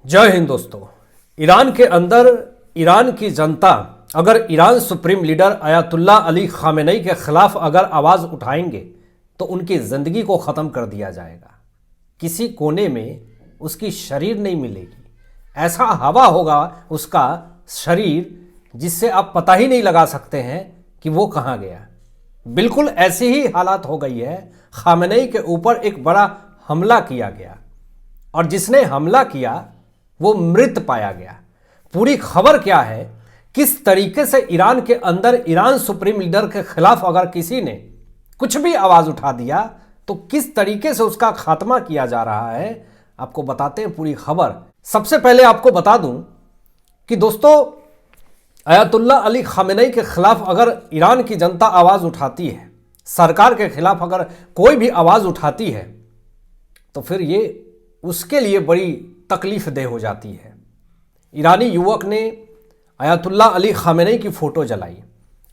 जय हिंद दोस्तों। ईरान के अंदर ईरान की जनता अगर Iran supreme leader Ayatollah Ali Khamenei के खिलाफ अगर आवाज़ उठाएंगे तो उनकी ज़िंदगी को ख़त्म कर दिया जाएगा। किसी कोने में उसकी शरीर नहीं मिलेगी, ऐसा हवा होगा उसका शरीर जिससे आप पता ही नहीं लगा सकते हैं कि वो कहाँ गया। बिल्कुल ऐसी ही हालात हो गई है। खामेनेई के ऊपर एक बड़ा हमला किया गया और जिसने हमला किया वो मृत पाया गया। पूरी खबर क्या है, किस तरीके से ईरान के अंदर ईरान सुप्रीम लीडर के खिलाफ अगर किसी ने कुछ भी आवाज़ उठा दिया तो किस तरीके से उसका खात्मा किया जा रहा है, आपको बताते हैं पूरी खबर। सबसे पहले आपको बता दूं कि दोस्तों, अयातुल्ला अली खामेनेई के खिलाफ अगर ईरान की जनता आवाज़ उठाती है, सरकार के खिलाफ अगर कोई भी आवाज़ उठाती है तो फिर ये उसके लिए बड़ी तकलीफ देह हो जाती है। ईरानी युवक ने अयातुल्ला अली खामेनेई की फ़ोटो जलाई,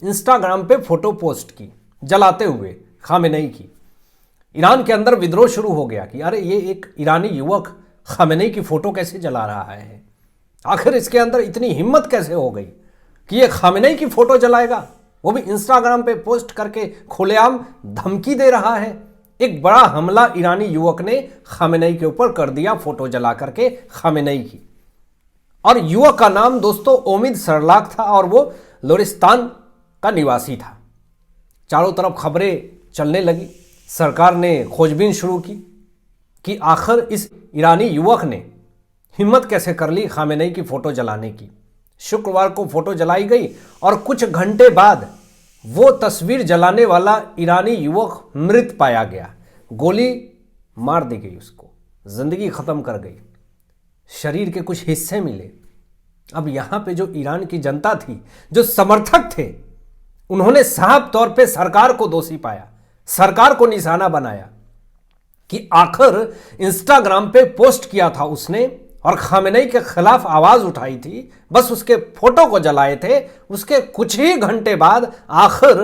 इंस्टाग्राम पे फ़ोटो पोस्ट की जलाते हुए खामेनेई की। ईरान के अंदर विद्रोह शुरू हो गया कि अरे ये एक ईरानी युवक खामेनेई की फ़ोटो कैसे जला रहा है, आखिर इसके अंदर इतनी हिम्मत कैसे हो गई कि ये खामेनेई की फ़ोटो जलाएगा, वो भी इंस्टाग्राम पे पोस्ट करके खुलेआम धमकी दे रहा है। एक बड़ा हमला ईरानी युवक ने खामेनेई के ऊपर कर दिया, फोटो जला करके खामेनेई की। और युवक का नाम दोस्तों ओमिद सरलाक था और वो लोरिस्तान का निवासी था। चारों तरफ खबरें चलने लगी, सरकार ने खोजबीन शुरू की कि आखिर इस ईरानी युवक ने हिम्मत कैसे कर ली खामेनेई की फ़ोटो जलाने की। शुक्रवार को फ़ोटो जलाई गई और कुछ घंटे बाद वो तस्वीर जलाने वाला ईरानी युवक मृत पाया गया। गोली मार दी गई, उसको जिंदगी ख़त्म कर गई, शरीर के कुछ हिस्से मिले। अब यहाँ पे जो ईरान की जनता थी, जो समर्थक थे, उन्होंने साफ तौर पे सरकार को दोषी पाया, सरकार को निशाना बनाया कि आखिर इंस्टाग्राम पे पोस्ट किया था उसने और खामेनेई के खिलाफ आवाज़ उठाई थी, बस उसके फोटो को जलाए थे। उसके कुछ ही घंटे बाद आखिर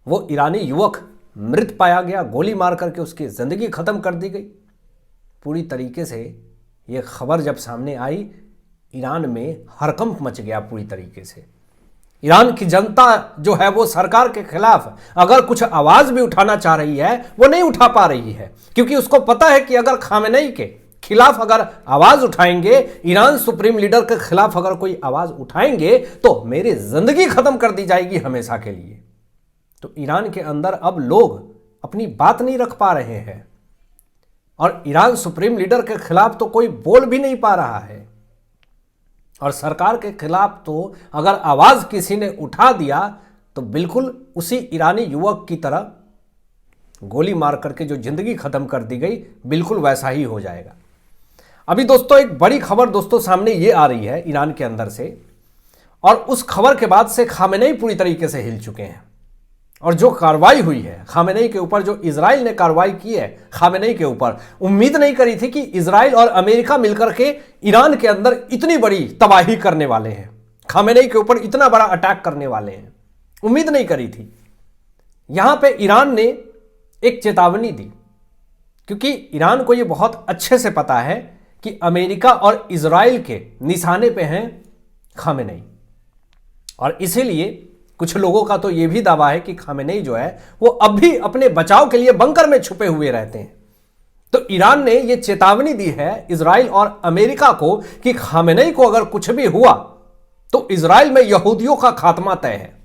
वो ईरानी युवक मृत पाया गया, गोली मार करके उसकी ज़िंदगी ख़त्म कर दी गई। पूरी तरीके से ये खबर जब सामने आई, ईरान में हड़कंप मच गया पूरी तरीके से। ईरान की जनता जो है वो सरकार के खिलाफ अगर कुछ आवाज़ भी उठाना चाह रही है वो नहीं उठा पा रही है, क्योंकि उसको पता है कि अगर खामेनेई के खिलाफ अगर आवाज़ उठाएंगे, ईरान सुप्रीम लीडर के खिलाफ अगर कोई आवाज़ उठाएंगे तो मेरी ज़िंदगी ख़त्म कर दी जाएगी हमेशा के लिए। तो ईरान के अंदर अब लोग अपनी बात नहीं रख पा रहे हैं और ईरान सुप्रीम लीडर के खिलाफ तो कोई बोल भी नहीं पा रहा है। और सरकार के खिलाफ तो अगर आवाज़ किसी ने उठा दिया तो बिल्कुल उसी ईरानी युवक की तरह गोली मार करके जो ज़िंदगी ख़त्म कर दी गई, बिल्कुल वैसा ही हो जाएगा। अभी दोस्तों एक बड़ी खबर दोस्तों सामने ये आ रही है ईरान के अंदर से, और उस खबर के बाद से खामेनेई पूरी तरीके से हिल चुके हैं। और जो कार्रवाई हुई है खामेनेई के ऊपर, जो इजराइल ने कार्रवाई की है खामेनेई के ऊपर, उम्मीद नहीं करी थी कि इजराइल और अमेरिका मिलकर के ईरान के अंदर इतनी बड़ी तबाही करने वाले हैं, खामेनेई के ऊपर इतना बड़ा अटैक करने वाले हैं, उम्मीद नहीं करी थी। यहां पे ईरान ने एक चेतावनी दी, क्योंकि ईरान को यह बहुत अच्छे से पता है कि अमेरिका और इजराइल के निशाने पे हैं खामेनेई। और इसीलिए कुछ लोगों का तो यह भी दावा है कि खामेनेई जो है वो अब भी अपने बचाव के लिए बंकर में छुपे हुए रहते हैं। तो ईरान ने यह चेतावनी दी है इजराइल और अमेरिका को कि खामेनेई को अगर कुछ भी हुआ तो इजराइल में यहूदियों का खात्मा तय है।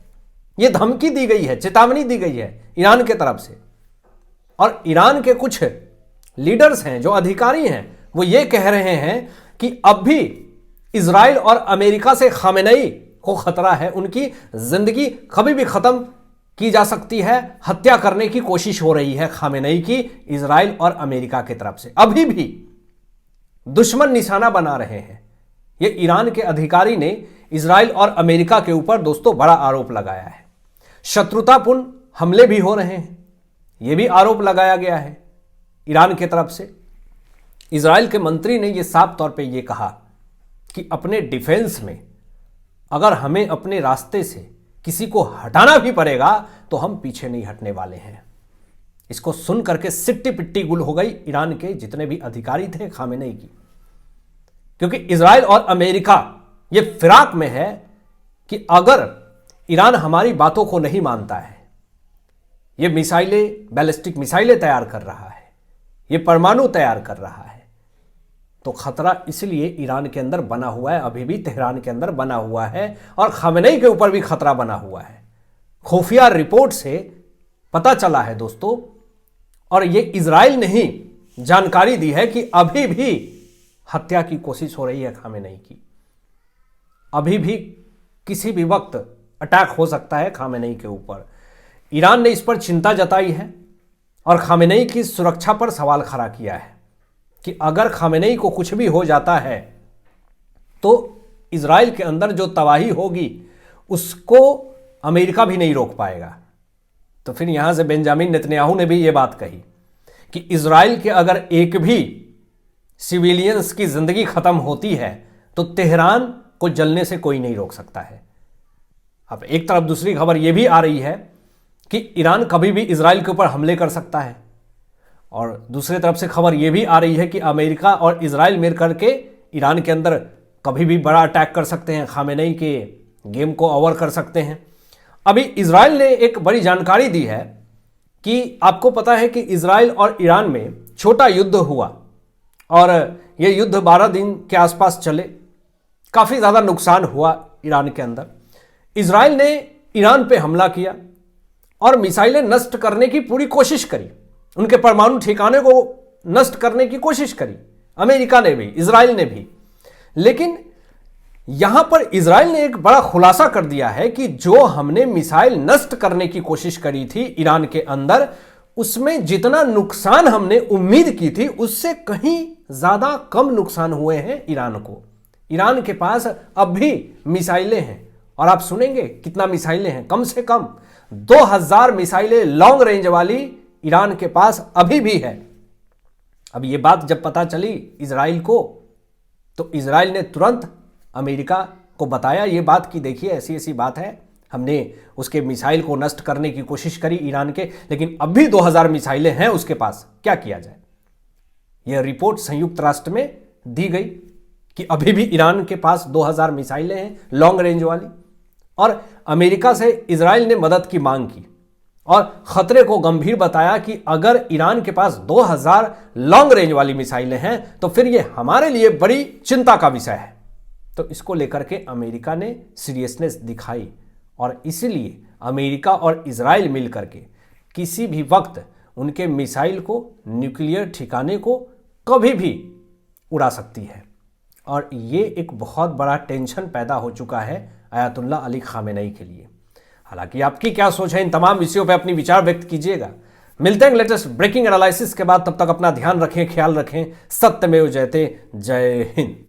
यह धमकी दी गई है, चेतावनी दी गई है ईरान के तरफ से। और ईरान के कुछ लीडर्स हैं, जो अधिकारी हैं, वो ये कह रहे हैं कि अब भी इजराइल और अमेरिका से खामेनेई को खतरा है, उनकी जिंदगी कभी भी खत्म की जा सकती है, हत्या करने की कोशिश हो रही है खामेनेई की इजराइल और अमेरिका की तरफ से। अभी भी दुश्मन निशाना बना रहे हैं। ये ईरान के अधिकारी ने इजराइल और अमेरिका के ऊपर दोस्तों बड़ा आरोप लगाया है। शत्रुतापूर्ण हमले भी हो रहे हैं, यह भी आरोप लगाया गया है ईरान की तरफ से। इजराइल के मंत्री ने यह साफ तौर पे यह कहा कि अपने डिफेंस में अगर हमें अपने रास्ते से किसी को हटाना भी पड़ेगा तो हम पीछे नहीं हटने वाले हैं। इसको सुन करके सिट्टी पिट्टी गुल हो गई ईरान के जितने भी अधिकारी थे खामेनेई की। क्योंकि इजराइल और अमेरिका ये फिराक में है कि अगर ईरान हमारी बातों को नहीं मानता है, ये मिसाइलें, बैलिस्टिक मिसाइलें तैयार कर रहा है, ये परमाणु तैयार कर रहा है, तो खतरा इसलिए ईरान के अंदर बना हुआ है, अभी भी तेहरान के अंदर बना हुआ है, और खामेनेई के ऊपर भी खतरा बना हुआ है। खुफिया रिपोर्ट से पता चला है दोस्तों, और ये इजराइल ने ही जानकारी दी है कि अभी भी हत्या की कोशिश हो रही है खामेनेई की। अभी भी किसी भी वक्त अटैक हो सकता है खामेनेई के ऊपर। ईरान ने इस पर चिंता जताई है और खामेनेई की सुरक्षा पर सवाल खड़ा किया है कि अगर खामेनेई को कुछ भी हो जाता है तो इजराइल के अंदर जो तबाही होगी उसको अमेरिका भी नहीं रोक पाएगा। तो फिर यहां से बेंजामिन नेतन्याहू ने भी यह बात कही कि इजराइल के अगर एक भी सिविलियंस की जिंदगी खत्म होती है तो तेहरान को जलने से कोई नहीं रोक सकता है। अब एक तरफ दूसरी खबर यह भी आ रही है कि ईरान कभी भी इजराइल के ऊपर हमले कर सकता है, और दूसरी तरफ से खबर यह भी आ रही है कि अमेरिका और इजराइल मिल करके ईरान के अंदर कभी भी बड़ा अटैक कर सकते हैं, खामेनेई के गेम को ओवर कर सकते हैं। अभी इजराइल ने एक बड़ी जानकारी दी है कि आपको पता है कि इजराइल और ईरान में छोटा युद्ध हुआ और यह युद्ध 12 दिन के आसपास चले, काफ़ी ज़्यादा नुकसान हुआ ईरान के अंदर। इजराइल ने ईरान पे हमला किया और मिसाइलें नष्ट करने की पूरी कोशिश करी, उनके परमाणु ठिकाने को नष्ट करने की कोशिश करी, अमेरिका ने भी, इजराइल ने भी। लेकिन यहां पर इजराइल ने एक बड़ा खुलासा कर दिया है कि जो हमने मिसाइल नष्ट करने की कोशिश करी थी ईरान के अंदर, उसमें जितना नुकसान हमने उम्मीद की थी उससे कहीं ज्यादा कम नुकसान हुए हैं ईरान को। ईरान के पास अब भी मिसाइलें हैं, और आप सुनेंगे कितना मिसाइलें हैं, कम से कम 2000 मिसाइलें लॉन्ग रेंज वाली ईरान के पास अभी भी है। अब यह बात जब पता चली इजराइल को, तो इजराइल ने तुरंत अमेरिका को बताया ये बात कि देखिए ऐसी ऐसी बात है, हमने उसके मिसाइल को नष्ट करने की कोशिश करी ईरान के, लेकिन अब भी 2000 मिसाइलें हैं उसके पास, क्या किया जाए। यह रिपोर्ट संयुक्त राष्ट्र में दी गई कि अभी भी ईरान के पास 2000 मिसाइलें हैं लॉन्ग रेंज वाली, और अमेरिका से इजराइल ने मदद की मांग की और खतरे को गंभीर बताया कि अगर ईरान के पास 2000 लॉन्ग रेंज वाली मिसाइलें हैं तो फिर यह हमारे लिए बड़ी चिंता का विषय है। तो इसको लेकर के अमेरिका ने सीरियसनेस दिखाई, और इसीलिए अमेरिका और इजराइल मिलकर के किसी भी वक्त उनके मिसाइल को, न्यूक्लियर ठिकाने को कभी भी उड़ा सकती है। और ये एक बहुत बड़ा टेंशन पैदा हो चुका है अयातुल्ला अली खामेनेई के लिए। हालांकि आपकी क्या सोच है इन तमाम विषयों पर अपनी विचार व्यक्त कीजिएगा। मिलते हैं लेटेस्ट ब्रेकिंग एनालिसिस के बाद, तब तक अपना ध्यान रखें, ख्याल रखें। सत्यमेव जयते। जय हिंद।